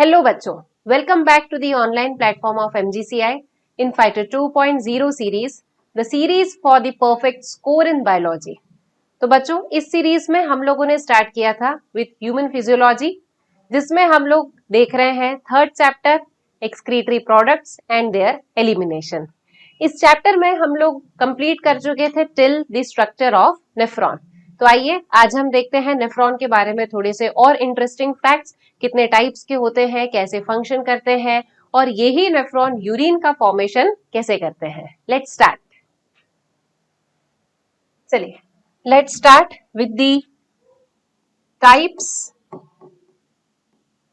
Hello बच्चों, welcome back to the online platform of MGCI in Fighter 2.0 series, the series for the perfect score in biology। तो बच्चों इस series में हम लोगों ने स्टार्ट किया था विथ ह्यूमन फिजियोलॉजी, जिसमें हम लोग देख रहे हैं third chapter excretory products and there elimination. इस चैप्टर में हम लोग कंप्लीट कर चुके थे till the structure of nephron. तो आइए आज हम देखते हैं नेफ्रॉन के बारे में थोड़े से और इंटरेस्टिंग फैक्ट्स, कितने टाइप्स के होते हैं, कैसे फंक्शन करते हैं और यही नेफ्रॉन यूरिन का फॉर्मेशन कैसे करते हैं। Let's start. चलिए let's start with the types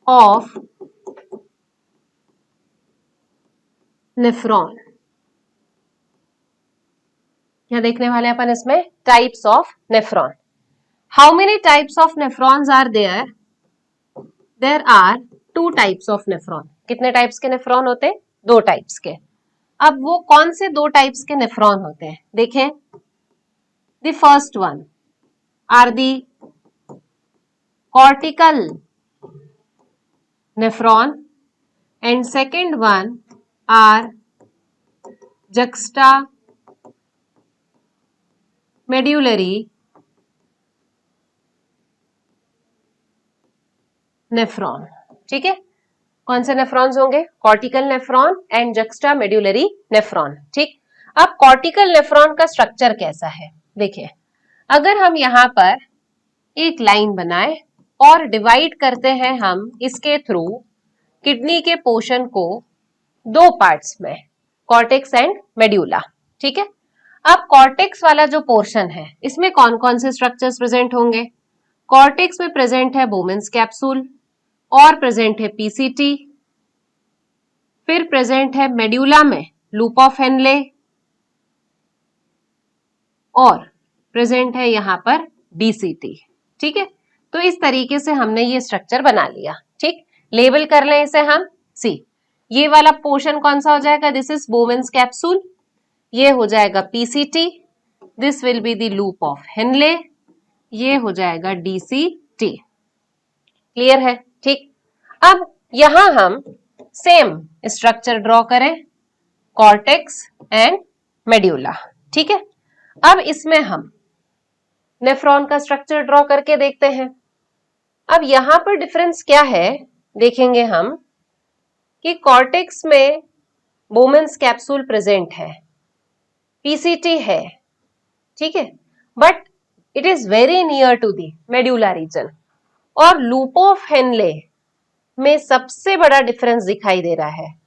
of nephron. क्या देखने वाले अपन इसमें types of nephron. How many types of nephrons are there? There are two types of nephron. कितने टाइप्स के नेफ्रॉन होते हैं? दो टाइप्स के। अब वो कौन से दो टाइप्स के नेफ्रॉन होते हैं देखें। The first one are the cortical nephron and second one are juxtamedullary nephron. ठीक है, कौन से नेफ्रॉन्स होंगे? Cortical nephron and juxtamedullary nephron. ठीक, अब कॉर्टिकल नेफ्रॉन का स्ट्रक्चर कैसा है देखिए। अगर हम यहां पर एक लाइन बनाए और डिवाइड करते हैं हम इसके थ्रू किडनी के पोर्शन को दो पार्ट्स में, कॉर्टेक्स एंड मेड्यूला। ठीक है, अब कॉर्टेक्स वाला जो पोर्शन है इसमें कौन कौन से स्ट्रक्चर्स प्रेजेंट होंगे? कॉर्टेक्स में प्रेजेंट है बोमेन्स कैप्सूल और प्रेजेंट है पीसीटी, फिर प्रेजेंट है मेड्यूला में लूप ऑफ हेनले और प्रेजेंट है यहां पर डीसीटी। ठीक है, तो इस तरीके से हमने ये स्ट्रक्चर बना लिया। ठीक, लेबल कर लें इसे हम सी। ये वाला पोर्शन कौन सा हो जाएगा? दिस इज बोवेन्स कैप्सूल, ये हो जाएगा PCT, this will be the loop of Henle, ये हो जाएगा डीसीटी। क्लियर है? ठीक, अब यहां हम सेम स्ट्रक्चर ड्रॉ करें, कॉर्टेक्स एंड मेड्यूला। ठीक है, अब इसमें हम नेफ्रॉन का स्ट्रक्चर ड्रॉ करके देखते हैं। अब यहां पर डिफरेंस क्या है देखेंगे हम कि कॉर्टेक्स में बोमेन्स कैप्सूल प्रेजेंट है, पीसीटी है, ठीक है, but it is very near to the medulla region. और लूप ऑफ हेनले में सबसे बड़ा डिफरेंस दिखाई दे रहा है।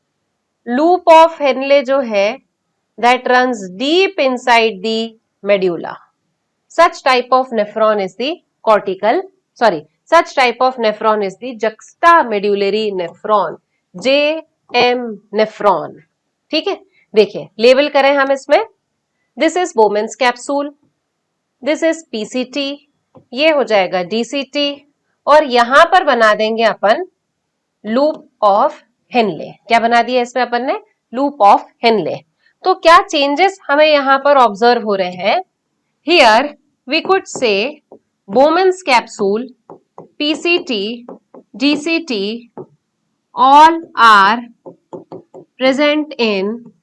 लूप ऑफ हेनले जो है that runs deep inside the medulla. Such type of nephron is the such type of nephron is the juxtamedullary nephron, JM nephron। ठीक है, देखिए लेबल करें हम इसमें, this is Bowman's capsule, this is PCT, ये हो जाएगा डीसीटी और यहां पर बना देंगे अपन लूप ऑफ हेनले। क्या बना दिया इसमें अपन ने? Loop of Henle. तो क्या चेंजेस हमें यहां पर ऑब्जर्व हो रहे हैं? Here we could say Bowman's capsule, PCT, DCT all are present in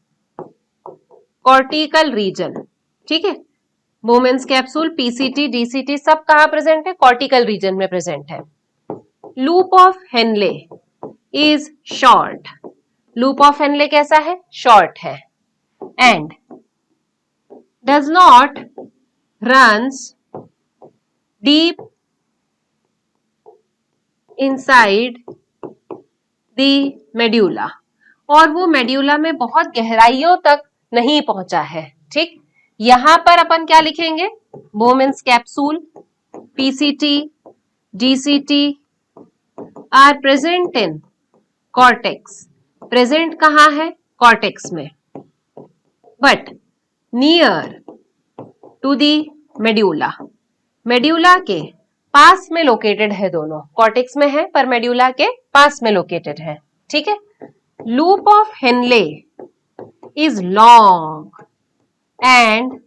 cortical region। ठीक है, Bowman's capsule, PCT, DCT सब कहाँ प्रेजेंट है? कॉर्टिकल रीजन में प्रेजेंट है। Loop of Henley is short. Loop of Henley कैसा है? शॉर्ट है and does not runs deep inside the medulla और वो मेड्यूला में बहुत गहराइयों तक नहीं पहुंचा है। ठीक, यहां पर अपन क्या लिखेंगे? Bowman's capsule, PCT, DCT are present in cortex. Present कहां है? कॉर्टेक्स में, but near to the medulla. Medulla के पास में लोकेटेड है दोनों, कॉर्टेक्स में है पर मेड्यूला के पास में लोकेटेड है। ठीक है, loop of Henley is long and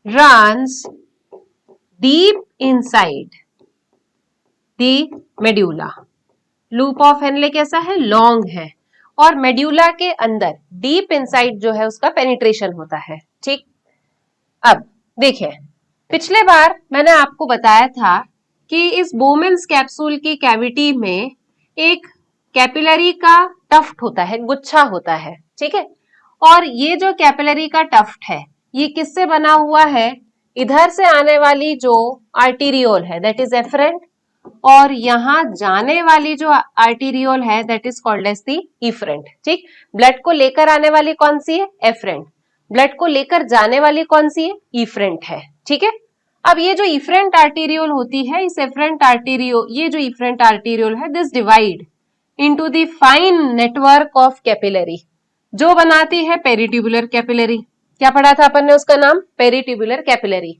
runs deep inside the medulla. Loop of Henley कैसा है, लॉन्ग है, और मेड्यूला के अंदर डीप इनसाइड जो है उसका पेनिट्रेशन होता है। ठीक, अब देखिए, पिछले बार मैंने आपको बताया था कि इस बोमेन्स कैप्सूल की कैविटी में एक कैपिलरी का टफ्ट होता है, गुच्छा होता है, ठीक है। और ये जो कैपिलरी का टफ्ट है ये किससे बना हुआ है, इधर से आने वाली जो आर्टीरियोल है दैट इज एफरेंट, और यहां जाने वाली जो आर्टीरियोल है that is called as the efferent. ठीक, ब्लड को लेकर आने वाली कौन सी है, एफरेंट, ब्लड को लेकर जाने वाली कौन सी है, इफरेंट है। ठीक है, अब ये जो इफरेंट आर्टीरियोल होती है, इस एफरेंट आर्टीरियोल, ये जो इफरेंट आर्टीरियोल है this divide into the fine network of capillary जो बनाती है पेरिट्यूबुलर कैपिलरी। क्या पढ़ा था अपन ने उसका नाम, पेरिट्यूबुलर कैपिलरी।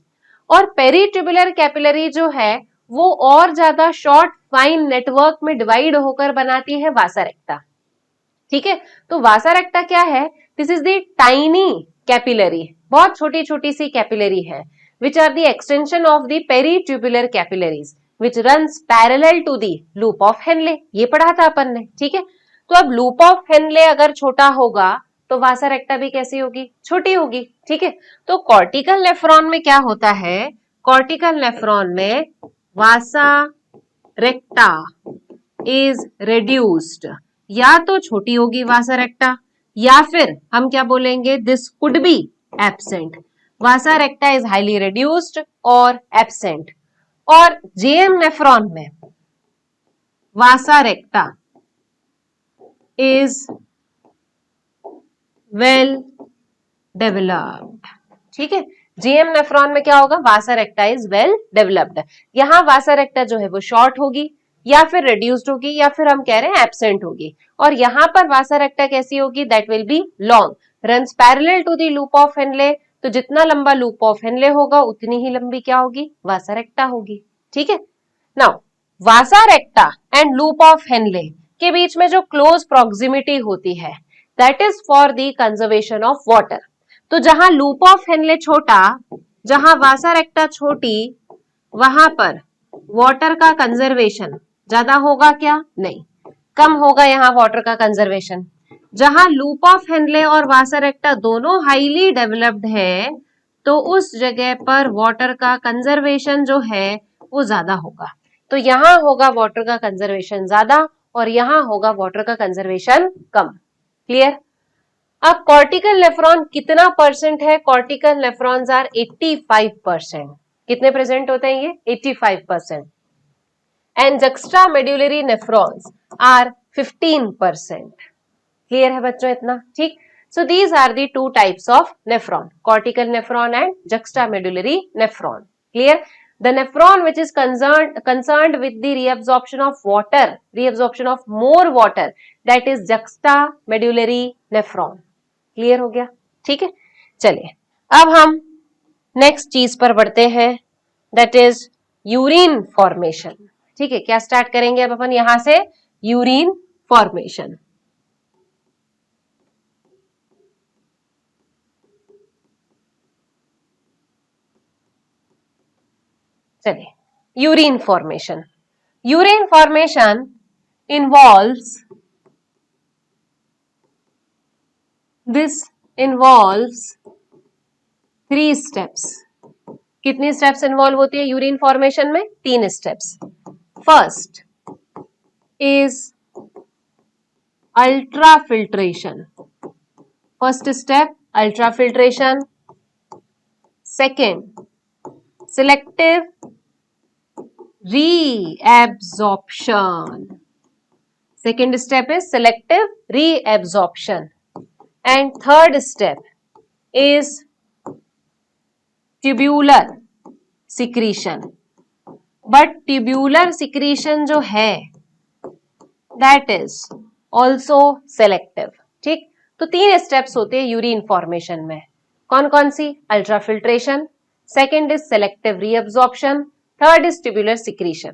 और पेरिट्यूबुलर कैपिलरी जो है वो और ज्यादा शॉर्ट फाइन नेटवर्क में डिवाइड होकर बनाती है वासा रेक्टा। ठीक है, तो वासा रेक्टा क्या है, this is the tiny capillary, बहुत छोटी छोटी सी कैपिलरी है, which are the extension of the peritubular capillaries which runs parallel to the loop of Henle. ये पढ़ा था अपन ने। ठीक है, तो अब लूप ऑफ हेनले अगर छोटा होगा तो वासा रेक्टा भी कैसी होगी, छोटी होगी। ठीक है, तो कॉर्टिकल नेफ्रॉन में क्या होता है, कॉर्टिकल नेफ्रॉन में वासा रेक्टा इज रेड्यूस्ड, या तो छोटी होगी वासा रेक्टा, या फिर हम क्या बोलेंगे, this could be absent. Vasa रेक्टा is highly reduced और एब्सेंट। और जेएम नेफ्रॉन में वासा रेक्टा इज वेल डेवलप्ड। ठीक है, जेएम नेफ्रॉन में क्या होगा, वासा रेक्टा इज वेल डेवलप्ड। यहां वासा रेक्टा जो है वो शॉर्ट होगी, या फिर रिड्यूस्ड होगी, या फिर हम कह रहे हैं एब्सेंट होगी। और यहां पर वासा रेक्टा कैसी होगी, that will be long, runs parallel to the loop of Henle. तो जितना लंबा लूप ऑफ हेनले होगा उतनी ही लंबी क्या होगी, वासा रेक्टा होगी। ठीक है, now Vasa रेक्टा and loop of Henley के बीच में जो क्लोज प्रॉक्सिमिटी होती है that is for the conservation of water. तो जहां लूप ऑफ हेनले छोटा, जहां वासा रेक्टा छोटी, वहां पर वाटर का कंजर्वेशन ज्यादा होगा क्या, नहीं, कम होगा यहाँ वाटर का कंजर्वेशन। जहां लूप ऑफ हेनले और वासा रेक्टा दोनों हाईली डेवलप्ड है तो उस जगह पर वाटर का कंजर्वेशन जो है वो ज्यादा होगा। तो यहां होगा वाटर का कंजर्वेशन ज्यादा और यहां होगा वाटर का कंजर्वेशन कम। क्लियर। अब कॉर्टिकल नेफ्रॉन कितना परसेंट है, कॉर्टिकल नेफ्रॉन्स आर 85%। कितने प्रेजेंट होते हैं ये, 85%। And juxta medullary nephrons are 15%। Clear है बच्चों इतना, ठीक। So these are the two types of nephron, cortical nephron and juxta medullary nephron. Clear. The nephron which is concerned with the reabsorption of water, reabsorption of more water, that is juxtamedullary nephron. Clear हो गया, ठीक है। चलिए अब हम next चीज पर बढ़ते हैं, दैट इज यूरिन फॉर्मेशन। ठीक है, क्या स्टार्ट करेंगे अब अपन यहां से, यूरिन फॉर्मेशन। चलिए, urine formation. Urine formation involves, this involves 3 steps. कितनी स्टेप्स इन्वॉल्व होती है यूरिन फॉर्मेशन में, 3 steps. First is ultrafiltration, first step ultrafiltration. Second selective reabsorption, second step is selective reabsorption, and third step is tubular secretion. but tubular secretion जो है that is also selective। ठीक, तो 3 steps होते हैं urine formation में, कौन कौन सी, ultrafiltration, second is selective reabsorption, third is tubular secretion.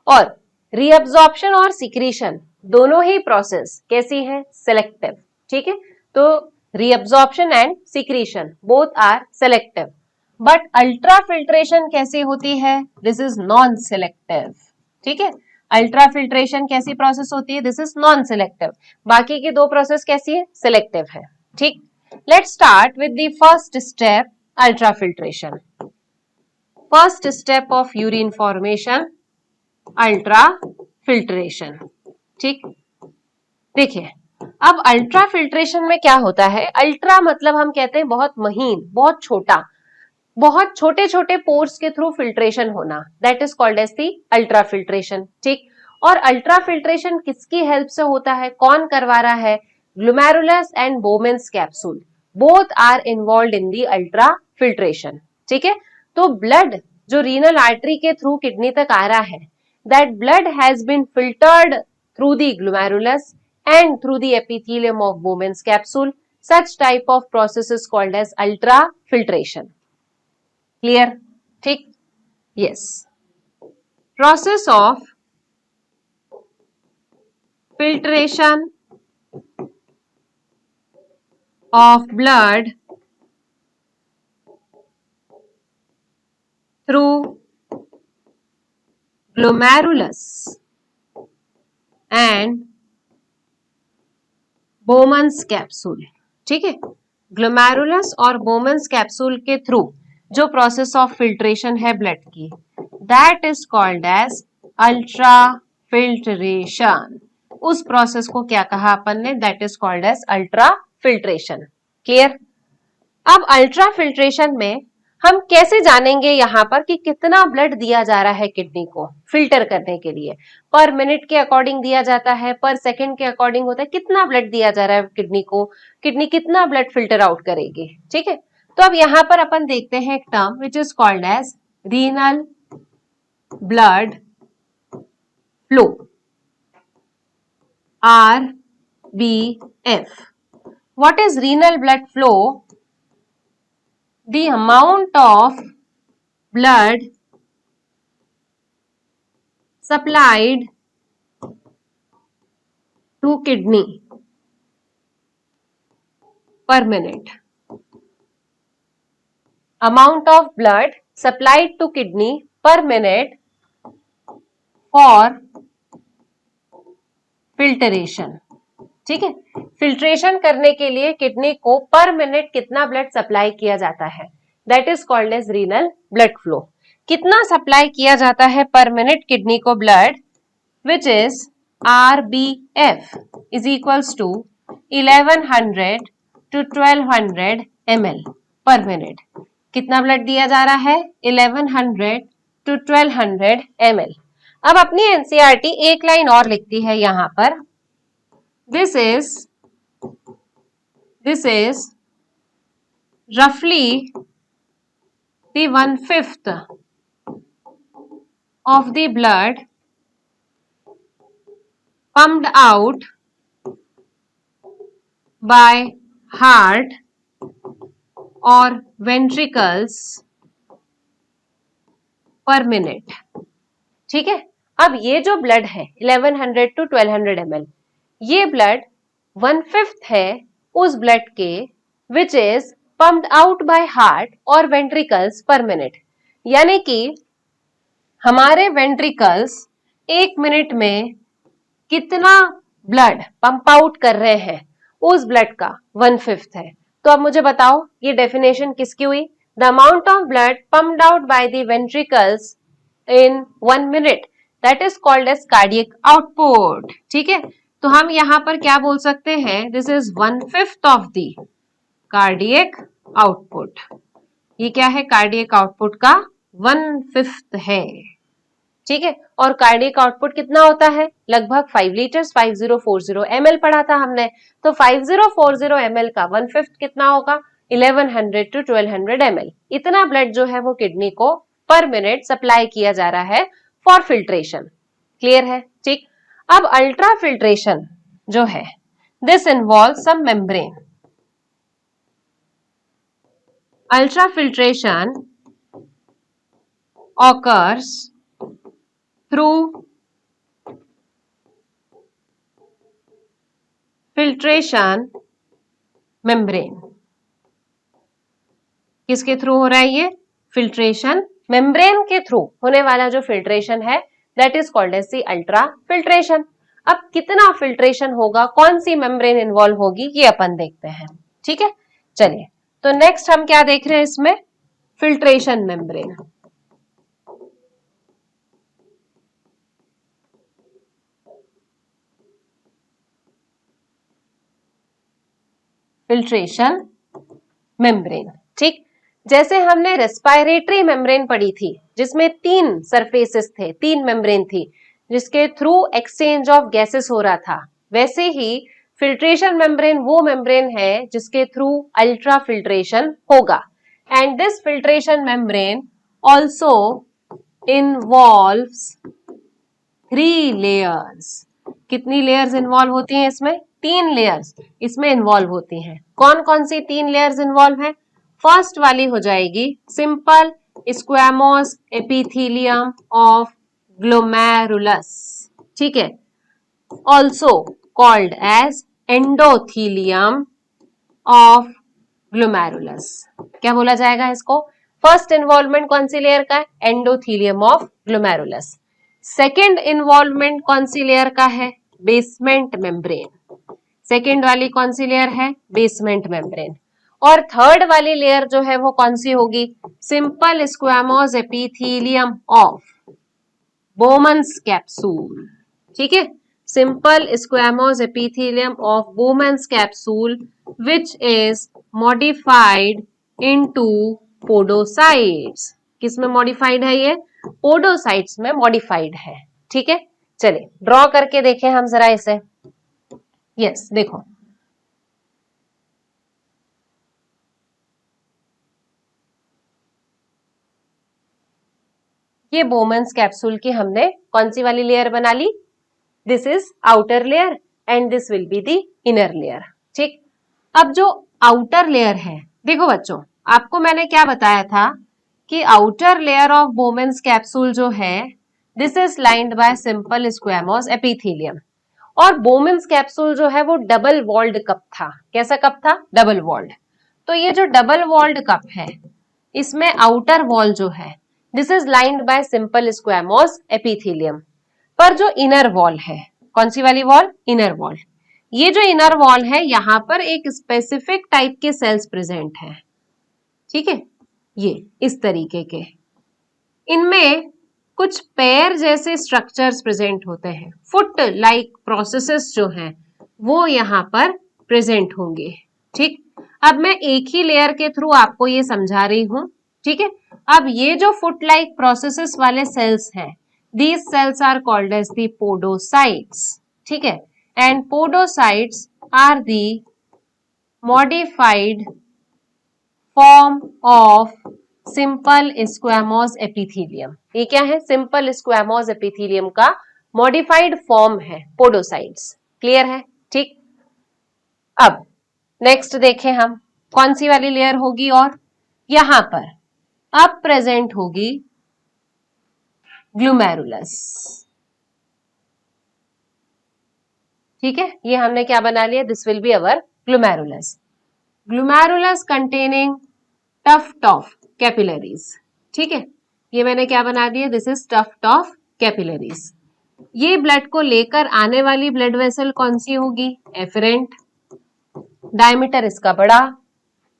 और रीअब्जॉर्प्शन और सिक्रीशन दोनों ही प्रोसेस कैसी है, सेलेक्टिव। ठीक है, तो reabsorption and secretion both are selective, but ultrafiltration कैसी होती है, दिस इज नॉन सेलेक्टिव। ठीक है, अल्ट्रा फिल्ट्रेशन कैसी प्रोसेस होती है? This is non selective. बाकी की दो प्रोसेस कैसी है? सिलेक्टिव है। ठीक, let's start with the first step, ultra filtration. First step of urine formation, ultra filtration. ठीक, देखिए अब अल्ट्रा फिल्ट्रेशन में क्या होता है? अल्ट्रा मतलब हम कहते हैं बहुत महीन, बहुत छोटा, बहुत छोटे छोटे पोर्स के थ्रू फिल्ट्रेशन होना, that is called as the ultra filtration. ठीक, और अल्ट्रा फिल्ट्रेशन किसकी हेल्प से होता है? कौन करवा रहा है? Glomerulus and Bowman's capsule, both are involved in the ultra filtration. ठीक है, तो ब्लड जो रीनल आर्टरी के थ्रू किडनी तक आ रहा है, that blood has been filtered through the glomerulus and through the epithelium of Bowman's capsule. Such type of process is called as ultrafiltration. Clear? ठीक? Yes. Process of filtration of blood through glomerulus and Bowman's capsule. ठीक है, glomerulus और Bowman's capsule के through जो process of filtration है blood की, that is called as ultra filtration. उस process को क्या कहा अपन ने? That is called as ultra filtration. Clear? अब अल्ट्रा फिल्ट्रेशन में हम कैसे जानेंगे यहाँ पर कि कितना ब्लड दिया जा रहा है किडनी को फिल्टर करने के लिए? पर मिनट के अकॉर्डिंग दिया जाता है, पर सेकंड के अकॉर्डिंग होता है, कितना ब्लड दिया जा रहा है किडनी को, किडनी कितना ब्लड फिल्टर आउट करेगी। ठीक है, तो अब यहाँ पर अपन देखते हैं एक term which is called as renal blood flow, RBF. What is renal blood flow? The amount of blood supplied to kidney per minute. Amount of blood supplied to kidney per minute for filtration. ठीक है, filtration करने के लिए kidney को पर minute कितना blood supply किया जाता है, that is called as renal blood flow. कितना सप्लाई किया जाता है पर मिनट किडनी को blood, which is RBF is equals to 1100 to 1200 ml per minute. कितना ब्लड दिया जा रहा है? 1100 to 1200 ml। अब अपनी एनसीईआरटी एक लाइन और लिखती है यहां पर, This is roughly the 1/5 of the blood pumped out by heart or ventricles per minute। ठीक है, अब ये जो ब्लड है 1100 to 1200 ml, ये ब्लड 1/5 है उस ब्लड के which is pumped out by heart और वेंट्रिकल्स पर मिनट। यानी कि हमारे वेंट्रिकल्स एक मिनट में कितना ब्लड पंप आउट कर रहे हैं, उस ब्लड का 1/5 है। तो अब मुझे बताओ ये डेफिनेशन किसकी हुई? The amount of blood pumped out by the ventricles in 1 minute, that is called as cardiac output. ठीक है, तो हम यहां पर क्या बोल सकते हैं? This is 1/5 of the cardiac output. ये क्या है? कार्डियक आउटपुट का 1/5 है। ठीक है, और कार्डियक आउटपुट कितना होता है? लगभग 5 लीटर्स, 5040 ml पढ़ा था हमने। तो 5040 ml का 1/5 कितना होगा? 1100 to 1200 ml। इतना ब्लड जो है वो किडनी को पर मिनट सप्लाई किया जा रहा है फॉर फिल्ट्रेशन। क्लियर है? ठीक, अब अल्ट्रा फिल्ट्रेशन जो है, this involve some membrane. Ultra filtration occurs through filtration membrane. किसके थ्रू हो रहा है ये? फिल्ट्रेशन मेम्ब्रेन के थ्रू होने वाला जो फिल्ट्रेशन है, that is called as the ultra filtration. अब कितना फिल्ट्रेशन होगा, कौन सी मेम्ब्रेन इन्वॉल्व होगी, ये अपन देखते हैं। ठीक है, चलिए तो नेक्स्ट हम क्या देख रहे हैं इसमें, फिल्ट्रेशन मेम्ब्रेन। फिल्ट्रेशन मेम्ब्रेन, ठीक। जैसे हमने रेस्पिरेटरी मेम्ब्रेन पढ़ी थी जिसमें 3 सरफेसेस थे, 3 मेम्ब्रेन थी जिसके थ्रू एक्सचेंज ऑफ गैसेस हो रहा था, वैसे ही फिल्ट्रेशन मेम्ब्रेन वो मेम्ब्रेन है जिसके थ्रू अल्ट्रा फिल्ट्रेशन होगा। And this filtration membrane also involves 3 layers. कितनी लेयर्स इन्वॉल्व होती हैं इसमें, 3 लेयर्स इसमें इन्वॉल्व होती हैं। कौन कौन सी 3 लेयर्स इन्वॉल्व है, फर्स्ट वाली हो जाएगी simple squamous epithelium of glomerulus, ठीक है, also called as endothelium of glomerulus. क्या बोला जाएगा इसको, फर्स्ट इन्वॉल्वमेंट कौन सी लेयर का है, endothelium of glomerulus. Second involvement कौन सी लेयर का है, बेसमेंट मेम्ब्रेन। सेकेंड वाली कौन सी लेयर है, बेसमेंट मेम्ब्रेन। और थर्ड वाली लेयर जो है वो कौन सी होगी, simple squamous epithelium of Bowman's capsule, ठीक है, simple squamous epithelium of Bowman's capsule which is modified into podocytes. किसमें मॉडिफाइड है ये, पोडोसाइट्स में मॉडिफाइड है। ठीक है, चलिए ड्रॉ करके देखें हम जरा इसे। यस, देखो ये बोमन्स कैप्सूल की हमने कौन सी वाली लेयर बना ली, this is outer layer and this will be the inner layer. ठीक, अब जो आउटर लेयर है, देखो बच्चों आपको मैंने क्या बताया था कि outer layer of Bowman's capsule जो है this is lined by simple squamous epithelium. और बोमन्स कैप्सूल जो है वो डबल वॉल्ड कप था। कैसा कप था, डबल वॉल्ड। तो ये जो डबल वॉल्ड कप है इसमें आउटर वॉल जो है this is lined by simple squamous epithelium. पर जो इनर वॉल है, कौन सी वाली वॉल, इनर वॉल, ये जो इनर वॉल है यहां पर एक स्पेसिफिक टाइप के सेल्स प्रेजेंट है। ठीक है, ये इस तरीके के, इनमें कुछ पैर जैसे स्ट्रक्चर्स प्रेजेंट होते हैं, फुट लाइक प्रोसेसेस जो हैं वो यहां पर प्रेजेंट होंगे। ठीक, अब मैं एक ही लेयर के थ्रू आपको ये समझा रही हूं। ठीक है, अब ये जो फुट लाइक प्रोसेसेस वाले सेल्स हैं these cells are called as the podocytes, ठीक है, and podocytes are the modified form of simple squamous epithelium। ये क्या है, simple squamous epithelium का modified form है podocytes। क्लियर है, ठीक। अब नेक्स्ट देखें हम कौन सी वाली लेयर होगी, और यहां पर अब प्रेजेंट होगी ग्लोमेरुलस। ठीक है, ये हमने क्या बना लिया, this will be our glomerulus. Glomerulus containing tuft of capillaries. ठीक है, ये मैंने क्या बना दिया, this is tuft of capillaries. ये ब्लड को लेकर आने वाली ब्लड वेसल कौन सी होगी, एफरेंट, डायमीटर इसका बड़ा।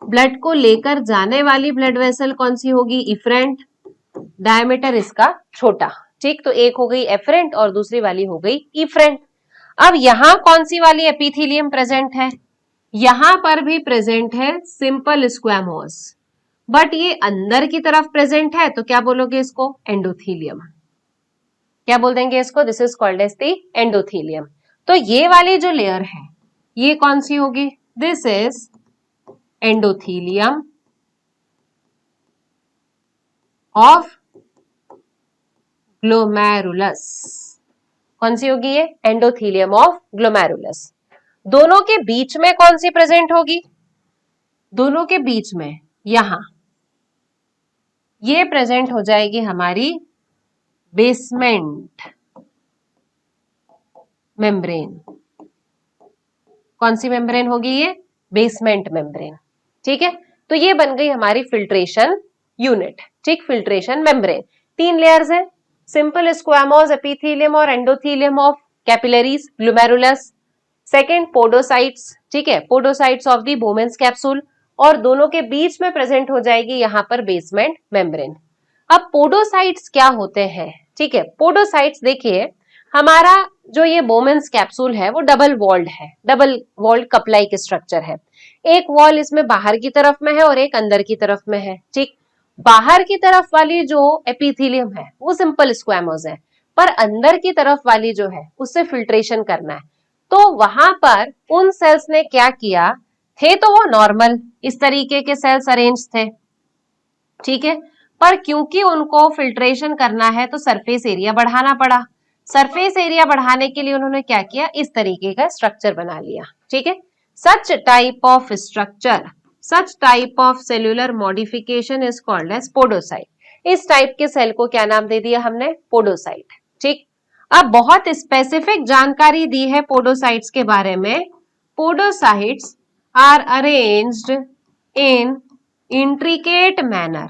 ब्लड को लेकर जाने वाली ब्लड वेसल कौन सी होगी, इफरेंट, डायमीटर इसका छोटा। ठीक, तो एक हो गई एफरेंट और दूसरी वाली हो गई इफरेंट। अब यहां कौन सी वाली एपिथेलियम प्रेजेंट है, यहां पर भी प्रेजेंट है सिंपल स्क्वैमोस, बट ये अंदर की तरफ प्रेजेंट है, तो क्या बोलोगे इसको, एंडोथीलियम। क्या बोल देंगे इसको, this is called as the endothelium. तो ये वाली जो लेयर है ये कौन सी होगी, this is endothelium of glomerulus. कौन सी होगी ये, एंडोथीलियम ऑफ ग्लोमेरुलस। दोनों के बीच में कौन सी प्रेजेंट होगी, दोनों के बीच में यहां ये प्रेजेंट हो जाएगी हमारी बेसमेंट मेम्ब्रेन। कौन सी मेम्ब्रेन होगी ये, बेसमेंट मेम्ब्रेन। ठीक है, तो ये बन गई हमारी फिल्ट्रेशन यूनिट। ठीक, फिल्ट्रेशन मेम्ब्रेन। 3 लेयर्स है, सिंपल स्क्वामोस एपिथेलियम और endothelium of capillaries glomerulus. Second podocytes, ठीक है, podocytes of the Bowman's capsule, और दोनों के बीच में प्रेजेंट हो जाएगी यहाँ पर बेसमेंट मेम्ब्रेन। अब पोडोसाइट्स क्या होते हैं, ठीक है, पोडोसाइट्स देखिए हमारा जो ये बोमेन्स कैप्सूल है वो डबल वॉल्ड है, double walled cup like structure है। एक वॉल इसमें बाहर की तरफ में है और एक अंदर की तरफ में है, ठीक। बाहर की तरफ वाली जो एपिथेलियम है वो सिंपल स्क्वामोस है, पर अंदर की तरफ वाली जो है उससे फिल्ट्रेशन करना है। तो वहां पर उन सेल्स ने क्या किया, थे तो वो नॉर्मल इस तरीके के सेल्स अरेंज थे, ठीक है, पर क्योंकि उनको फिल्ट्रेशन करना है तो सरफेस एरिया बढ़ाना पड़ा। सरफेस एरिया बढ़ाने के लिए उन्होंने क्या किया, इस तरीके का स्ट्रक्चर बना लिया, ठीक है। Such type of structure, such type of cellular modification is called as podocyte. इस टाइप के सेल को क्या नाम दे दिया हमने, पोडोसाइट, ठीक। अब बहुत स्पेसिफिक जानकारी दी है पोडोसाइट्स के बारे में। Podocytes are arranged in intricate manner.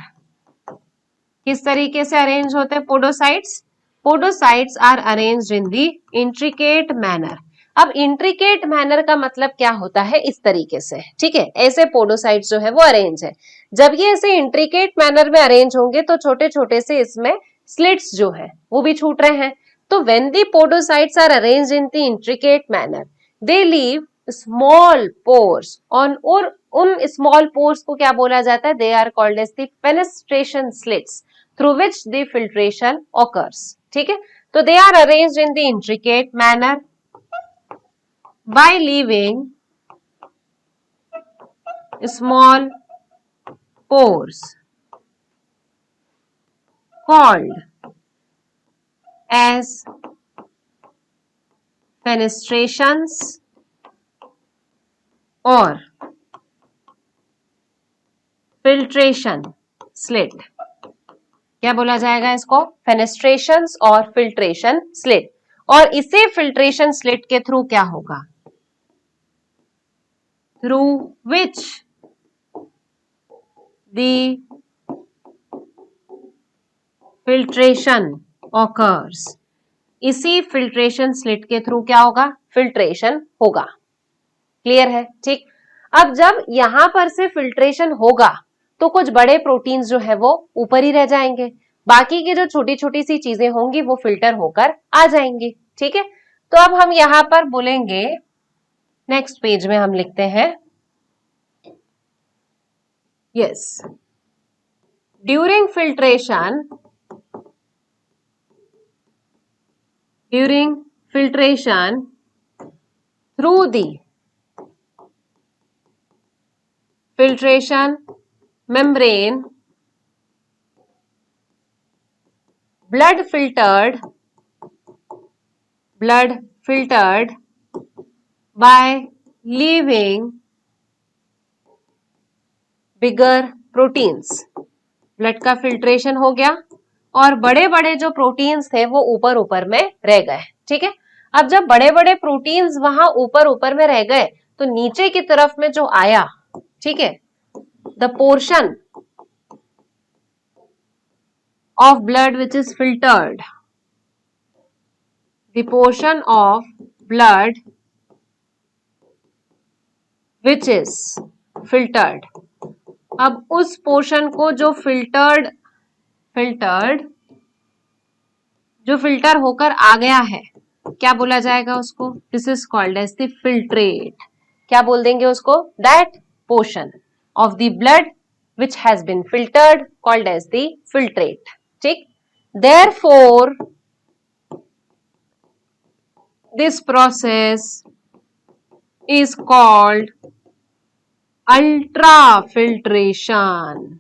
किस तरीके से अरेंज होते हैं podocytes, podocytes are arranged in the intricate manner. अब इंट्रिकेट मैनर का मतलब क्या होता है, इस तरीके से, ठीक है, ऐसे पोडोसाइट्स जो है वो अरेंज है। जब ये ऐसे इंट्रिकेट मैनर में अरेंज होंगे तो छोटे छोटे से इसमें स्लिट्स जो है वो भी छूट रहे हैं। तो when the podocytes are arranged in the intricate manner they leave small pores on, और उन स्मॉल पोर्स को क्या बोला जाता है, they are called as the fenestration slits through which the filtration occurs, ठीक है। तो they are arranged in the intricate manner by leaving small pores called as fenestrations or filtration slit। क्या बोला जाएगा इसको, फेनेस्ट्रेशंस और फिल्ट्रेशन स्लिट। और इसे फिल्ट्रेशन स्लिट के थ्रू क्या होगा, through which the filtration occurs। इसी फिल्ट्रेशन स्लिट के थ्रू क्या होगा, फिल्ट्रेशन होगा। क्लियर है, ठीक। अब जब यहां पर से फिल्ट्रेशन होगा तो कुछ बड़े प्रोटीन्स जो है वो ऊपर ही रह जाएंगे, बाकी की जो छोटी छोटी सी चीजें होंगी वो फिल्टर होकर आ जाएंगी, ठीक है। तो अब हम यहां पर बोलेंगे, नेक्स्ट पेज में हम लिखते हैं, yes, during filtration through the filtration membrane blood filtered by leaving bigger proteins। Blood का फिल्ट्रेशन हो गया और बड़े बड़े जो प्रोटीन्स थे वो ऊपर ऊपर में रह गए, ठीक है। अब जब बड़े बड़े प्रोटीन्स वहां ऊपर ऊपर में रह गए तो नीचे की तरफ में जो आया, ठीक है, the portion of blood which is filtered, the portion of blood which is filtered. अब उस पोर्शन को जो जो फिल्टर होकर आ गया है, क्या बोला जाएगा उसको, this is called as the filtrate. क्या बोल देंगे उसको, that portion of the blood which has been filtered called as the filtrate, ठीक। Therefore this process is called ultra filtration.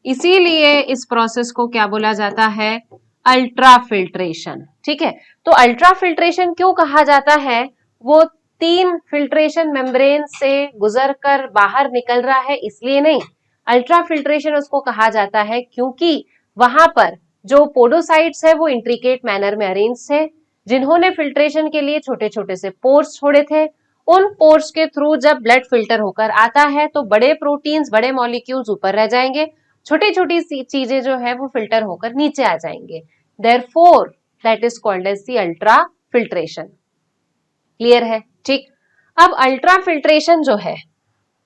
इसीलिए इस प्रोसेस को क्या बोला जाता है, अल्ट्रा फिल्ट्रेशन, ठीक है। तो अल्ट्रा फिल्ट्रेशन क्यों कहा जाता है, वो 3 फिल्ट्रेशन मेम्ब्रेन से गुजर कर बाहर निकल रहा है इसलिए नहीं, अल्ट्रा फिल्ट्रेशन उसको कहा जाता है क्योंकि वहां पर जो पोडोसाइट्स है वो इंट्रिकेट मैनर में अरेंज थे, जिन्होंने फिल्ट्रेशन के लिए छोटे छोटे से पोर्स छोड़े थे। उन पोर्स के थ्रू जब ब्लड फिल्टर होकर आता है तो बड़े प्रोटीन्स, बड़े मॉलिक्यूल्स ऊपर रह जाएंगे, छोटी छोटी सी चीजें जो है वो फिल्टर होकर नीचे आ जाएंगे। Therefore that is called as the ultra filtration. Clear है? ठीक। अब अल्ट्रा फिल्ट्रेशन जो है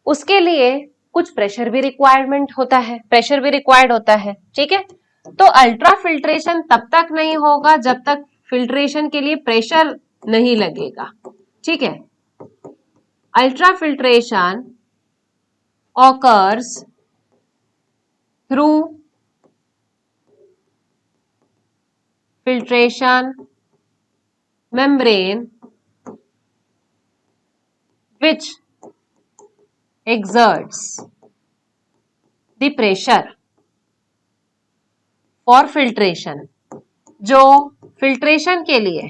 उसके लिए कुछ प्रेशर भी रिक्वायरमेंट होता है, प्रेशर भी रिक्वायर्ड होता है। ठीक है, तो अल्ट्रा फिल्ट्रेशन तब तक नहीं होगा जब तक फिल्ट्रेशन के लिए प्रेशर नहीं लगेगा। ठीक है, ultra filtration occurs through filtration membrane which exerts the pressure for filtration, जो फिल्ट्रेशन के लिए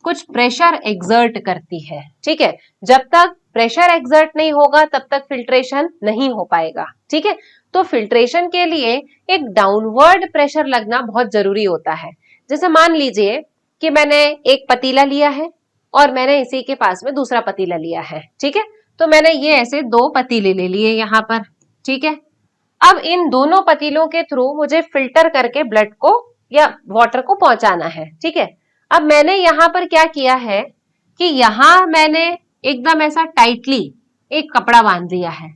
कुछ प्रेशर एक्सर्ट करती है। ठीक है, जब तक प्रेशर एक्सर्ट नहीं होगा तब तक फिल्ट्रेशन नहीं हो पाएगा। ठीक है, तो फिल्ट्रेशन के लिए एक डाउनवर्ड प्रेशर लगना बहुत जरूरी होता है। जैसे मान लीजिए कि मैंने एक पतीला लिया है और मैंने इसी के पास में दूसरा पतीला लिया है। ठीक है, तो मैंने ये ऐसे दो पतीले ले लिए यहाँ पर। ठीक है, अब इन दोनों पतीलों के थ्रू मुझे फिल्टर करके ब्लड को या वाटर को पहुंचाना है। ठीक है, अब मैंने यहाँ पर क्या किया है कि यहाँ मैंने एकदम ऐसा टाइटली एक कपड़ा बांध दिया है।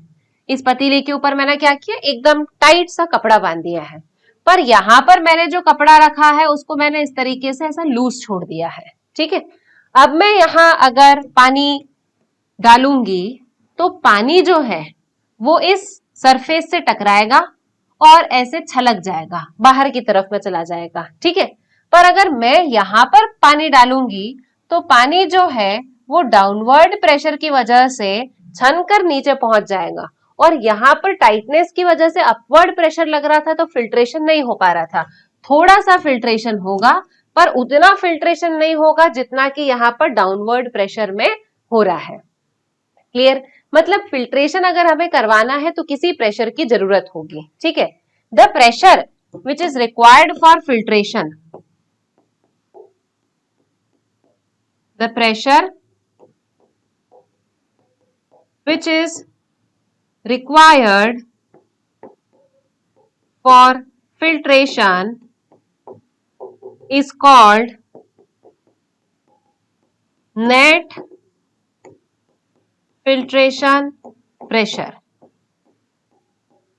इस पतीले के ऊपर मैंने क्या किया, एकदम टाइट सा कपड़ा बांध दिया है। पर यहाँ पर मैंने जो कपड़ा रखा है उसको मैंने इस तरीके से ऐसा लूज छोड़ दिया है। ठीक है, अब मैं यहाँ अगर पानी डालूंगी तो पानी जो है वो इस सरफेस से टकराएगा और ऐसे छलक जाएगा, बाहर की तरफ में चला जाएगा। ठीक है, पर अगर मैं यहाँ पर पानी डालूंगी तो पानी जो है वो डाउनवर्ड प्रेशर की वजह से छनकर नीचे पहुंच जाएगा और यहाँ पर टाइटनेस की वजह से अपवर्ड प्रेशर लग रहा था तो फिल्ट्रेशन नहीं हो पा रहा था। थोड़ा सा फिल्ट्रेशन होगा पर उतना फिल्ट्रेशन नहीं होगा जितना कि यहाँ पर डाउनवर्ड प्रेशर में हो रहा है। क्लियर? मतलब फिल्ट्रेशन अगर हमें करवाना है तो किसी प्रेशर की जरूरत होगी। ठीक है, the pressure which is required for filtration, the pressure which is required for filtration is called net filtration pressure।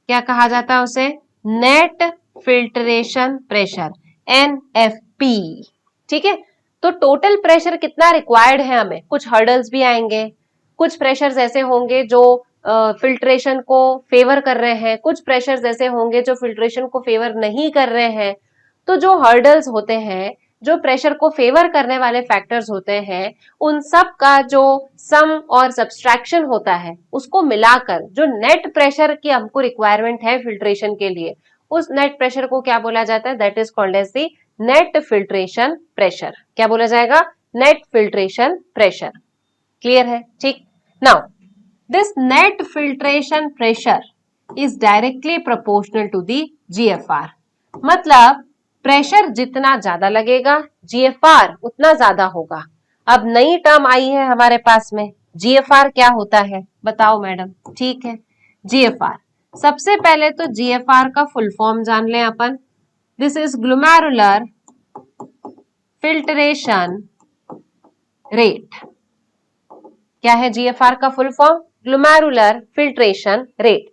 क्या कहा जाता है उसे? Net filtration pressure, NFP। ठीक है, तो टोटल प्रेशर कितना रिक्वायर्ड है हमें, कुछ हर्डल्स भी आएंगे, कुछ प्रेशर्स ऐसे होंगे जो फिल्ट्रेशन को फेवर कर रहे हैं, कुछ प्रेशर्स ऐसे होंगे जो फिल्ट्रेशन को फेवर नहीं कर रहे हैं। तो जो हर्डल्स होते हैं, जो प्रेशर को फेवर करने वाले फैक्टर्स होते हैं, उन सब का जो सम और सब्सट्रैक्शन होता है उसको मिलाकर जो नेट प्रेशर की हमको रिक्वायरमेंट है फिल्ट्रेशन के लिए, उस नेट प्रेशर को क्या बोला जाता है? That is called as the net filtration pressure. क्या बोला जाएगा? Net filtration pressure. क्लियर है? ठीक। Now this net filtration pressure is directly proportional to the GFR। मतलब प्रेशर जितना ज्यादा लगेगा GFR उतना ज्यादा होगा। अब नई टर्म आई है हमारे पास में, GFR क्या होता है बताओ मैडम? ठीक है, GFR सबसे पहले तो GFR का फुल फॉर्म जान लें अपन। This is glomerular filtration rate. क्या है GFR का full form? Glomerular filtration rate.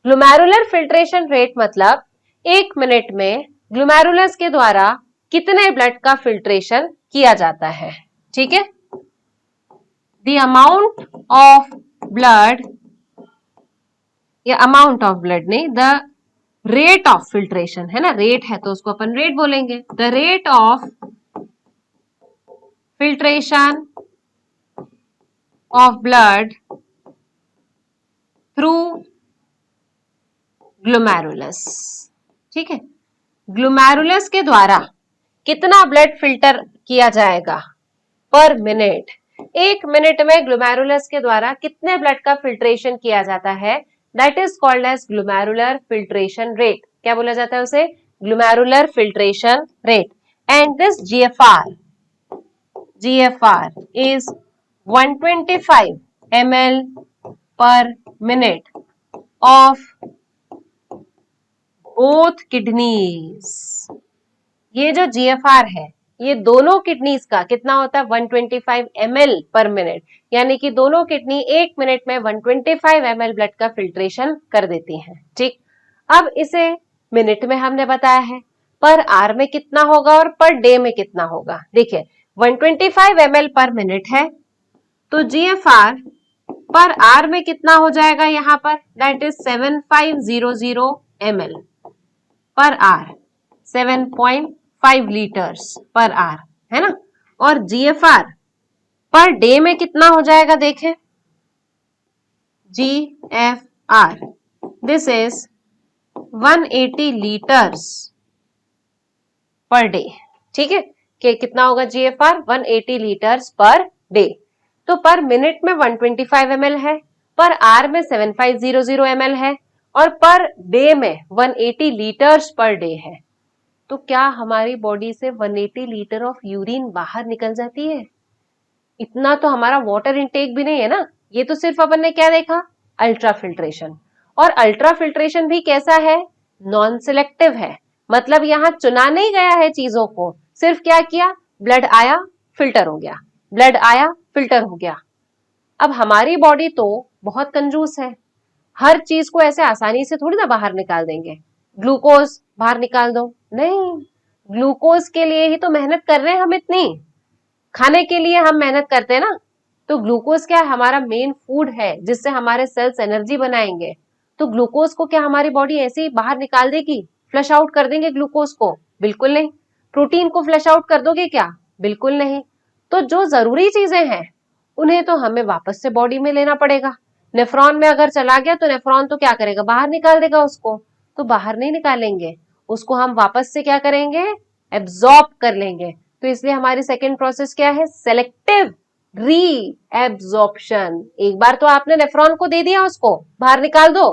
Glomerular filtration rate मतलब 1 मिनट में ग्लोमेरुलस के द्वारा कितने ब्लड का फिल्ट्रेशन किया जाता है। ठीक है, द अमाउंट ऑफ ब्लड, या अमाउंट ऑफ ब्लड नहीं, द रेट ऑफ फिल्ट्रेशन है ना, रेट है तो उसको अपन रेट बोलेंगे। The rate of filtration of blood through glomerulus. ठीक है, ग्लोमेरुलस के द्वारा कितना ब्लड फिल्टर किया जाएगा पर मिनट। 1 मिनट में ग्लोमेरुलस के द्वारा कितने ब्लड का फिल्ट्रेशन किया जाता है, that is called as glomerular filtration rate. क्या बोला जाता है उसे? Glomerular filtration rate. And this GFR is 125 ml per minute of both kidneys। ये जो GFR है ये दोनों किडनीज का कितना होता है 125 ml पर मिनट, यानी कि दोनों किडनी 1 मिनट में 125 ml ब्लड का फिल्ट्रेशन कर देती हैं। ठीक, अब इसे मिनट में हमने बताया है, पर आर में कितना होगा और पर डे में कितना होगा। देखिए 125 ml पर मिनट है तो GFR पर आर में कितना हो जाएगा यहाँ पर, दैट इज 7500 ml पर आर, 7.5 लीटर्स पर आर, है ना। और GFR पर डे में कितना हो जाएगा, देखें GFR this is 180 litres per day. ठीक है, कि कितना होगा GFR 180 लीटर्स पर डे। तो पर मिनट में 125 ml है, पर आर में 7500 ml है और पर डे में 180 लीटर्स पर डे है। तो क्या हमारी बॉडी से 180 लीटर ऑफ यूरिन बाहर निकल जाती है? इतना तो हमारा वाटर इनटेक भी नहीं है ना। ये तो सिर्फ अपन ने क्या देखा, अल्ट्रा फिल्ट्रेशन। और अल्ट्रा फिल्ट्रेशन भी कैसा है, नॉन सिलेक्टिव है, मतलब यहां चुना नहीं गया है चीजों को, सिर्फ क्या किया, ब्लड आया फिल्टर हो गया, ब्लड आया फिल्टर हो गया। अब हमारी बॉडी तो बहुत कंजूस है, हर चीज को ऐसे आसानी से थोड़ी ना बाहर निकाल देंगे। ग्लूकोज बाहर निकाल दो, नहीं, ग्लूकोज के लिए ही तो मेहनत कर रहे हैं हम इतनी, खाने के लिए हम मेहनत करते हैं ना। तो ग्लूकोज क्या है, हमारा मेन फूड है जिससे हमारे सेल्स एनर्जी बनाएंगे। तो ग्लूकोज को क्या हमारी बॉडी ऐसे ही बाहर निकाल देगी, फ्लश आउट कर देंगे ग्लूकोज को? बिल्कुल नहीं। प्रोटीन को फ्लश आउट कर दोगे क्या? बिल्कुल नहीं। तो जो जरूरी चीजें हैं उन्हें तो हमें वापस से बॉडी में लेना पड़ेगा। नेफ्रॉन में अगर चला गया तो नेफ्रॉन तो क्या करेगा, बाहर निकाल देगा उसको। तो बाहर नहीं निकालेंगे उसको, हम वापस से क्या करेंगे, एब्जॉर्ब कर लेंगे। तो इसलिए हमारी सेकेंड प्रोसेस क्या है, सेलेक्टिव री एब्जॉर्प्शन। एक बार तो आपने नेफ्रॉन को दे दिया, उसको बाहर निकाल दो,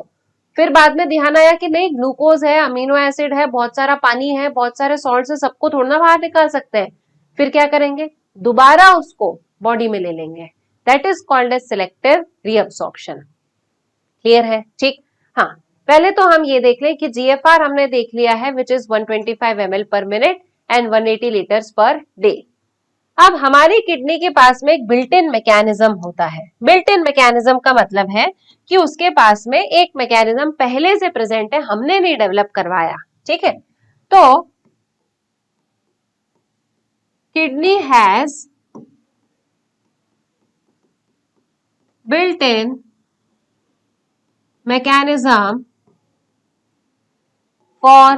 फिर बाद में ध्यान आया कि नहीं ग्लूकोज है, अमीनो एसिड है, बहुत सारा पानी है, बहुत सारे सॉल्ट है, सबको थोड़ा ना बाहर निकाल सकते हैं। फिर क्या करेंगे, दोबारा उसको बॉडी में ले लेंगे। That is called as selective reabsorption. Clear है? ठीक, हाँ, पहले तो हम ये देख लें कि GFR हमने देख लिया है which is 125 ml per minute and 180 litres per day. अब हमारी किडनी के पास में एक बिल्ट इन मैकेनिज्म होता है। बिल्ट इन मैकेनिज्म का मतलब है कि उसके पास में एक मैकेनिज्म पहले से प्रेजेंट है, हमने नहीं डेवलप करवाया। ठीक है, तो kidney has built in mechanism for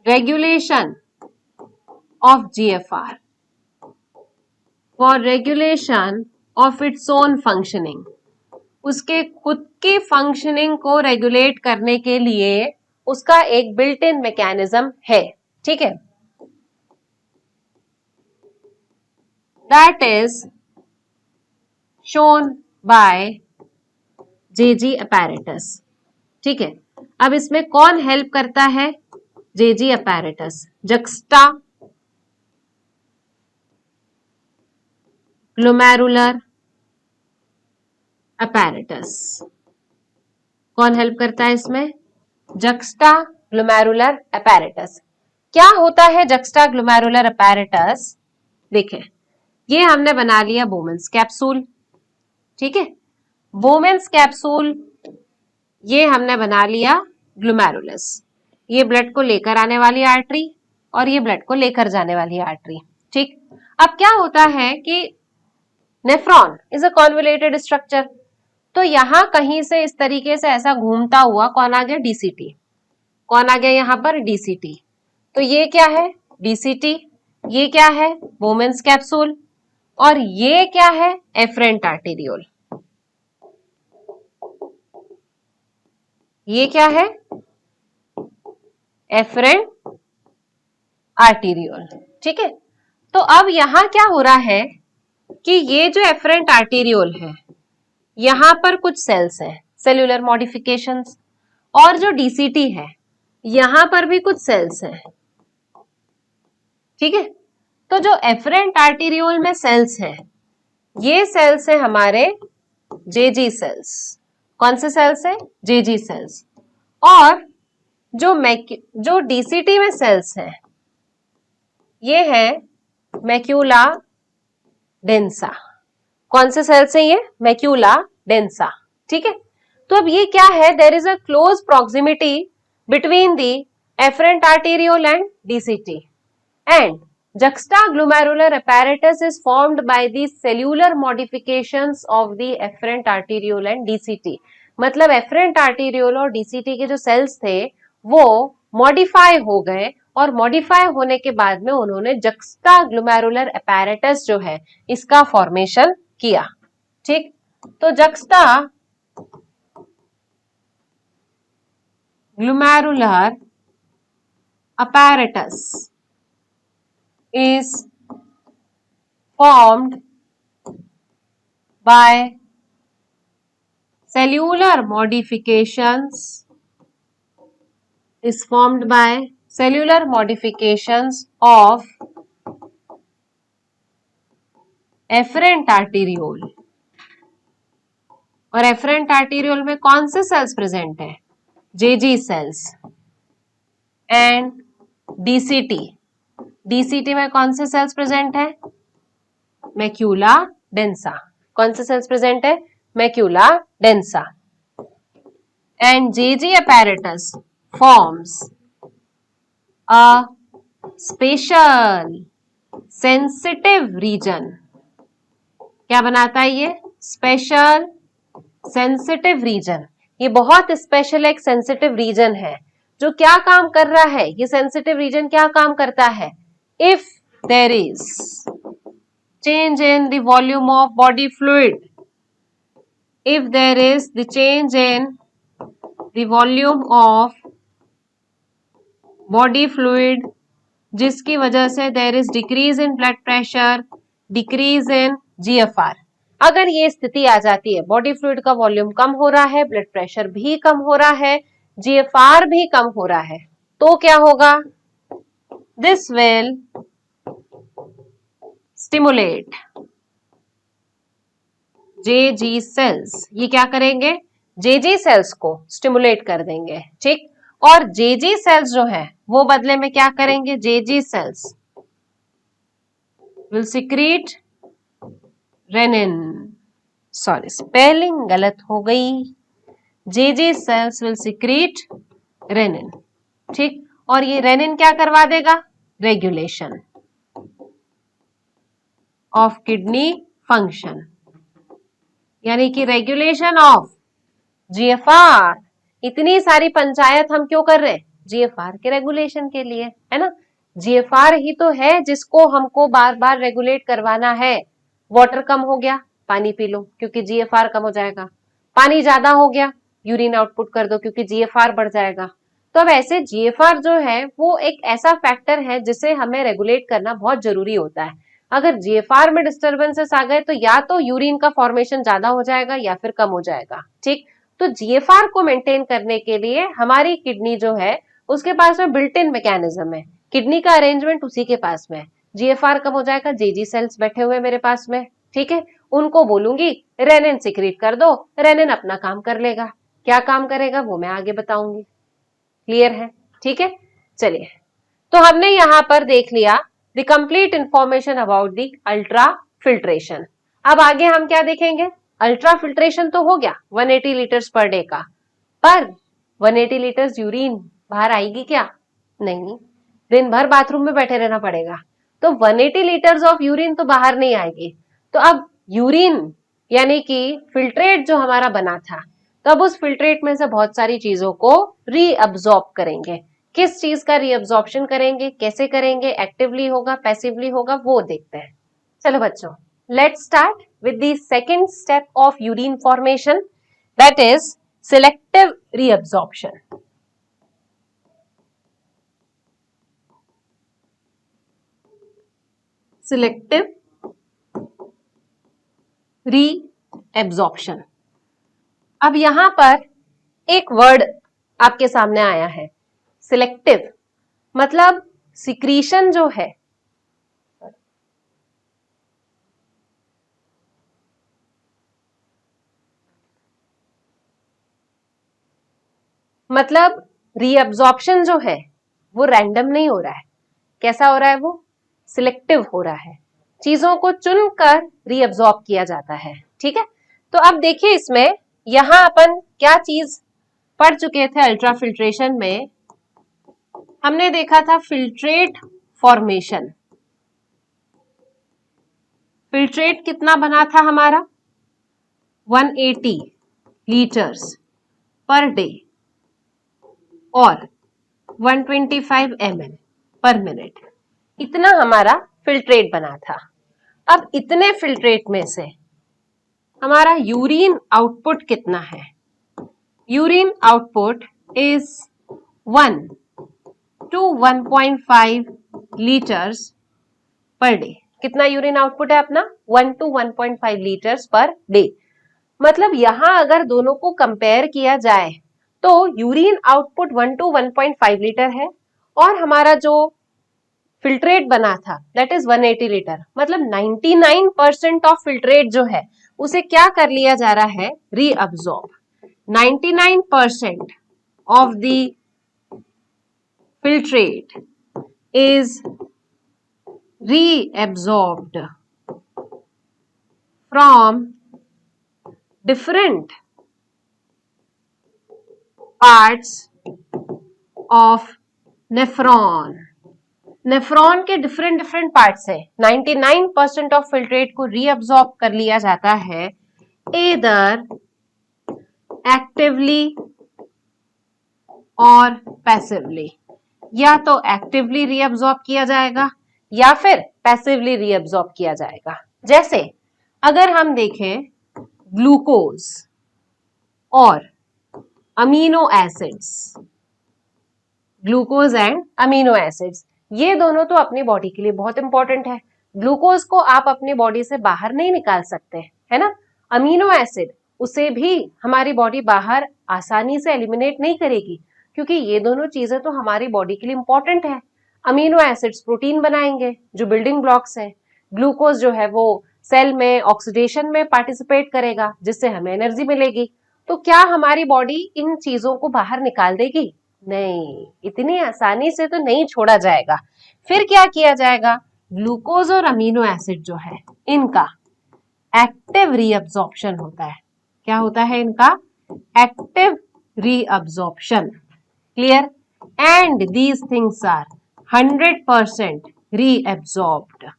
regulation of GFR, for regulation of its own functioning, उसके खुद की फंक्शनिंग को रेगुलेट करने के लिए उसका एक बिल्ट इन मैकेनिज्म है। ठीक है, that is shown by JG apparatus. ठीक है, अब इसमें कौन हेल्प करता है, JG apparatus, juxta glomerular apparatus. कौन हेल्प करता है इसमें, जक्स्टा ग्लोमेरुलर अपैरेटस। क्या होता है जक्स्टा ग्लोमेरुलर अपैरेटस, देखें ये हमने बना लिया बोमेंस कैप्सूल। ठीक है, बोमेंस कैप्सूल ये हमने बना लिया ग्लोमेरुलस, ये ब्लड को लेकर आने वाली आर्टरी और ये ब्लड को लेकर जाने वाली आर्टरी। ठीक, अब क्या होता है कि nephron is a convoluted structure, तो यहां कहीं से इस तरीके से ऐसा घूमता हुआ कौन आ गया, डीसीटी। कौन आ गया यहां पर, डीसीटी। तो ये क्या है, डीसीटी, ये क्या है, बोमेंस कैप्सूल, और ये क्या है, एफरेंट आर्टेरियोल। ये क्या है, एफरेंट आर्टेरियोल। ठीक है, तो अब यहां क्या हो रहा है कि ये जो एफरेंट आर्टेरियोल है यहां पर कुछ सेल्स हैं, सेल्यूलर मॉडिफिकेशंस, और जो डीसीटी है यहां पर भी कुछ सेल्स हैं। ठीक है, तो जो एफरेंट आर्टेरियोल में सेल्स हैं ये सेल्स हैं हमारे जेजी सेल्स। कौन से सेल्स हैं, जेजी सेल्स। और जो डीसीटी में सेल्स हैं ये है मैक्यूला डेंसा। कौन से सेल्स हैं ये? Macula densa. ठीक है, तो अब ये क्या है? There is a close proximity between the efferent arteriole and DCT and juxtaglomerular apparatus is formed by the cellular modifications of the efferent arteriole and DCT। मतलब efferent arteriole और DCT के जो सेल्स थे वो मॉडिफाई हो गए और modify होने के बाद में उन्होंने juxtaglomerular apparatus जो है इसका फॉर्मेशन किया। ठीक, तो juxtaglomerular apparatus is formed by cellular modifications of efferent arteriole। और efferent arteriole में कौन से सेल्स प्रेजेंट है? जेजी सेल्स। एंड डीसीटी में कौन से सेल्स प्रेजेंट है? Macula densa. कौन से सेल्स प्रेजेंट है? Macula densa. And JG apparatus forms a special sensitive region। क्या बनाता है ये? Special sensitive region. ये बहुत स्पेशल एक सेंसिटिव रीजन है जो क्या काम कर रहा है? ये सेंसिटिव रीजन क्या काम करता है? If there is change in the volume of body fluid, if there is the change in the volume of body fluid जिसकी वजह से there is decrease in blood pressure, decrease in GFR। अगर ये स्थिति आ जाती है, बॉडी फ्लूइड का volume कम हो रहा है, ब्लड प्रेशर भी कम हो रहा है, GFR भी कम हो रहा है, तो क्या होगा? This will stimulate Jazzy sales. ये क्या करेंगे? जेजी सेल्स को स्टिमुलेट कर देंगे। ठीक, और जेजी सेल्स जो है वो बदले में क्या करेंगे? JG cells will secrete renin. Sorry, spelling गलत हो गई। JG cells will secrete renin. ठीक, और ये रेनिन क्या करवा देगा? रेगुलेशन ऑफ किडनी फंक्शन, यानी कि रेगुलेशन ऑफ जीएफआर। इतनी सारी पंचायत हम क्यों कर रहे हैं? जीएफआर के रेगुलेशन के लिए, है ना? जीएफआर ही तो है जिसको हमको बार बार रेगुलेट करवाना है। वाटर कम हो गया, पानी पी लो क्योंकि जीएफआर कम हो जाएगा। पानी ज्यादा हो गया, यूरिन आउटपुट कर दो क्योंकि जीएफआर बढ़ जाएगा। तो अब ऐसे जीएफआर जो है वो एक ऐसा फैक्टर है जिसे हमें रेगुलेट करना बहुत जरूरी होता है। अगर जीएफआर में डिस्टर्बेंसेस आ गए तो या तो यूरिन का फॉर्मेशन ज्यादा हो जाएगा या फिर कम हो जाएगा। ठीक, तो जीएफआर को मेंटेन करने के लिए हमारी किडनी जो है उसके पास में बिल्ट इन मैकेनिज्म है। किडनी का अरेंजमेंट उसी के पास में है। जीएफआर कम हो जाएगा, जेजी सेल्स बैठे हुए मेरे पास में। ठीक है, उनको बोलूंगी रेनिन सिक्रीट कर दो, रेनिन अपना काम कर लेगा। क्या काम करेगा वो मैं आगे बताऊंगी। क्लियर है? ठीक है, चलिए, तो हमने यहां पर देख लिया the complete information about the ultra filtration. अब आगे हम क्या देखेंगे? अल्ट्रा फिल्ट्रेशन तो हो गया 180 लीटर्स पर डे का, पर 180 लीटर्स यूरिन बाहर आएगी क्या? नहीं, दिन भर बाथरूम में बैठे रहना पड़ेगा, तो 180 लीटर्स ऑफ यूरिन तो बाहर नहीं आएगी। तो अब यूरिन यानी कि फिल्ट्रेट जो हमारा बना था, तो अब उस फिल्ट्रेट में से बहुत सारी चीजों को रीअब्सॉर्ब करेंगे। किस चीज का रीअब्सॉर्प्शन करेंगे, कैसे करेंगे, एक्टिवली होगा, पैसिवली होगा, वो देखते हैं। चलो बच्चों, let's start with the second step of urine formation, that is selective reabsorption। selective reabsorption। अब यहां पर एक वर्ड आपके सामने आया है, सिलेक्टिव, मतलब सिक्रीशन जो है मतलब रीअब्जॉर्प्शन जो है वो रैंडम नहीं हो रहा है, कैसा हो रहा है, वो सिलेक्टिव हो रहा है, चीजों को चुनकर रीअब्जॉर्ब किया जाता है। ठीक है, तो अब देखिए इसमें यहां अपन क्या चीज पढ़ चुके थे अल्ट्राफिल्ट्रेशन में, हमने देखा था फिल्ट्रेट फॉर्मेशन। फिल्ट्रेट कितना बना था हमारा, 180 लीटर्स पर डे और 125 ml पर मिनट, इतना हमारा फिल्ट्रेट बना था। अब इतने फिल्ट्रेट में से हमारा यूरिन आउटपुट कितना है, urine output is 1 to 1.5 litres per day. कितना यूरिन आउटपुट है अपना, 1 to 1.5 लीटर्स पर डे। मतलब यहां अगर दोनों को कंपेयर किया जाए तो यूरिन आउटपुट 1 to 1.5 लीटर है और हमारा जो फिल्ट्रेट बना था दैट इज 180 लीटर। मतलब 99% ऑफ फिल्ट्रेट जो है उसे क्या कर लिया जा रहा है, reabsorb. 99% of the filtrate is reabsorbed from different parts of nephron। Nephron के डिफरेंट डिफरेंट पार्ट से 99% ऑफ फिल्ट्रेट को रीअब्सॉर्ब कर लिया जाता है, इधर एक्टिवली और पैसिवली। या तो एक्टिवली रीअब्सॉर्ब किया जाएगा या फिर पैसिवली रीअब्सॉर्ब किया जाएगा। जैसे अगर हम देखें ग्लूकोज और amino acids, glucose and amino acids, ये दोनों तो अपनी बॉडी के लिए बहुत इंपॉर्टेंट है। ग्लूकोज को आप अपनी बॉडी से बाहर नहीं निकाल सकते, है ना। अमीनो एसिड उसे भी हमारी बॉडी बाहर आसानी से एलिमिनेट नहीं करेगी, क्योंकि ये दोनों चीजें तो हमारी बॉडी के लिए इंपॉर्टेंट है। अमीनो एसिड्स प्रोटीन बनाएंगे जो बिल्डिंग ब्लॉक्स है, ग्लूकोज जो है वो सेल में ऑक्सीडेशन में पार्टिसिपेट करेगा जिससे हमें एनर्जी मिलेगी। तो क्या हमारी बॉडी इन चीजों को बाहर निकाल देगी, नहीं, इतनी आसानी से तो नहीं छोड़ा जाएगा। फिर क्या किया जाएगा, ग्लूकोज और अमीनो एसिड जो है इनका एक्टिव रीअब्सॉर्प्शन होता है। क्या होता है इनका, active reabsorption. Clear, and these things are 100% reabsorbed.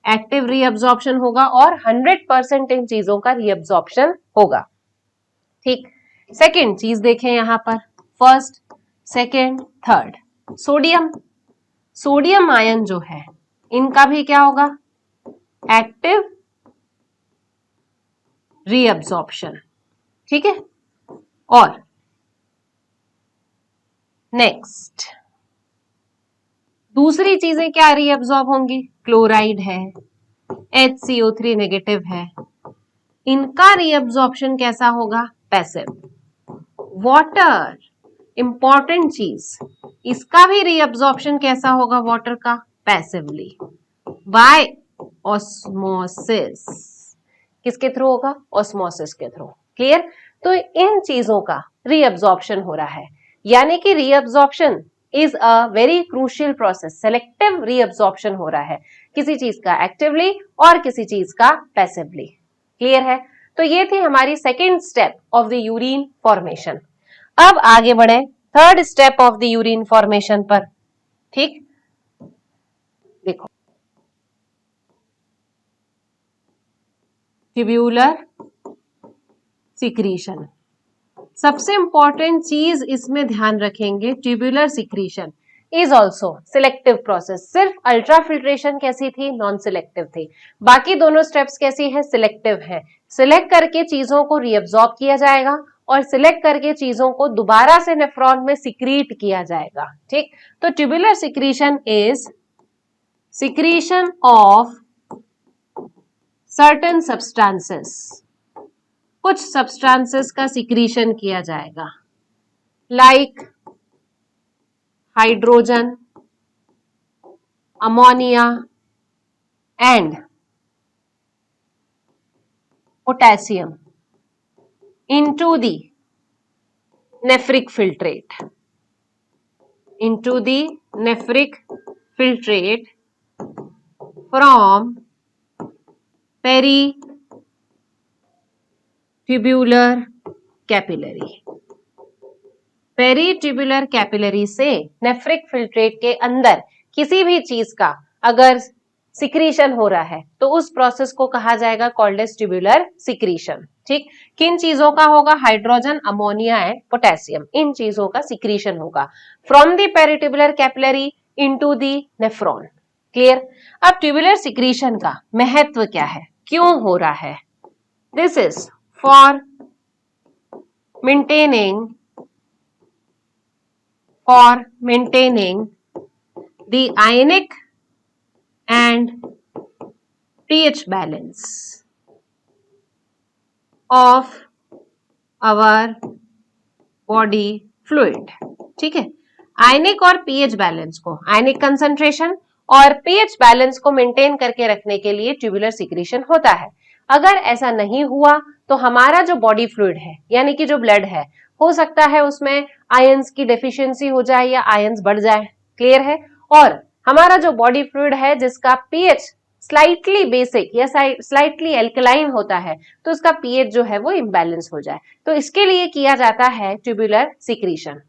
Active reabsorption होगा और 100% इन चीजों का रीअब्सॉर्प्शन होगा। ठीक, सेकेंड चीज देखें यहां पर, first second third, sodium. Sodium ion जो है इनका भी क्या होगा, एक्टिव रीअब्सॉर्प्शन। ठीक है, और नेक्स्ट दूसरी चीजें क्या रीअब्सॉर्ब होंगी, क्लोराइड है, HCO3 नेगेटिव है, इनका रीअब्सॉर्प्शन कैसा होगा, पैसिव। वाटर, इंपॉर्टेंट चीज, इसका भी रीअब्सॉर्प्शन कैसा होगा वाटर का, पैसिवली, बाय ऑस्मोसिस। किसके थ्रू होगा, ऑस्मोसिस के थ्रू। क्लियर, तो इन चीजों का रीअब्सॉर्प्शन हो रहा है, यानी कि reabsorption is a very crucial process. Selective reabsorption हो रहा है, किसी चीज का एक्टिवली और किसी चीज का पैसिवली। क्लियर है, तो ये थी हमारी second step of the urine formation. अब आगे बढ़े third step of the urine formation पर। ठीक, देखो, ट्यूब्यूलर सिक्रीशन। सबसे इंपॉर्टेंट चीज इसमें ध्यान रखेंगे, tubular secretion is also selective process. सिर्फ अल्ट्राफिल्ट्रेशन कैसी थी, नॉन सिलेक्टिव थी, बाकी दोनों स्टेप्स कैसी है, सिलेक्टिव है। सिलेक्ट करके चीजों को रीअब्सॉर्ब किया जाएगा और सिलेक्ट करके चीजों को दोबारा से नेफ्रॉन में सिक्रीट किया जाएगा। ठीक, तो tubular secretion is secretion of certain substances, कुछ सब्सटेंसेस का सिक्रीशन किया जाएगा, like hydrogen, ammonia and potassium into the nephric filtrate। into the nephric filtrate from peritubular capillary. Peritubular capillary से नेफ्रिक फिल्ट्रेट के अंदर किसी भी चीज का अगर सिक्रीशन हो रहा है तो उस प्रोसेस को कहा जाएगा कॉल्ड एज ट्यूबुलर सिक्रीशन। ठीक, किन चीजों का होगा? हाइड्रोजन, अमोनिया एंड पोटेशियम, इन चीजों का सिक्रीशन होगा from the peritubular capillary into the nephron. Clear? अब ट्यूबुलर सिक्रीशन का महत्व क्या है, क्यों हो रहा है? This is for maintaining the ionic and pH balance of our body fluid। ठीक है, आयनिक और पीएच बैलेंस को, आयनिक कंसंट्रेशन और पीएच बैलेंस को मेंटेन करके रखने के लिए ट्यूबुलर सिक्रीशन होता है। अगर ऐसा नहीं हुआ तो हमारा जो बॉडी फ्लूइड है यानी कि जो ब्लड है, हो सकता है उसमें आयंस की डेफिशिएंसी हो जाए या आयंस बढ़ जाए। क्लियर है? और हमारा जो बॉडी फ्लूइड है जिसका पीएच स्लाइटली बेसिक या स्लाइटली एल्कलाइन होता है तो उसका पीएच जो है वो इम्बैलेंस हो जाए, तो इसके लिए किया जाता है ट्यूबुलर सिक्रीशन।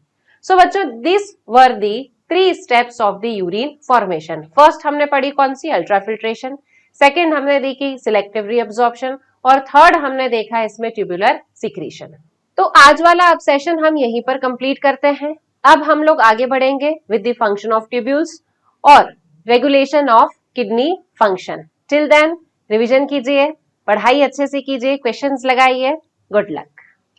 सो बच्चों, this were the 3 steps of the urine formation. First हमने पढ़ी कौन सी? अल्ट्राफिल्ट्रेशन। सेकेंड हमने देखी सिलेक्टिव रीअब्जॉर्प्शन और थर्ड हमने देखा इसमें ट्यूबुलर सिक्रीशन। तो आज वाला अब सेशन हम यहीं पर कंप्लीट करते हैं। अब हम लोग आगे बढ़ेंगे with the function of tubules और regulation of kidney function. Till then revision कीजिए, पढ़ाई अच्छे से कीजिए, क्वेश्चंस लगाइए। Good luck.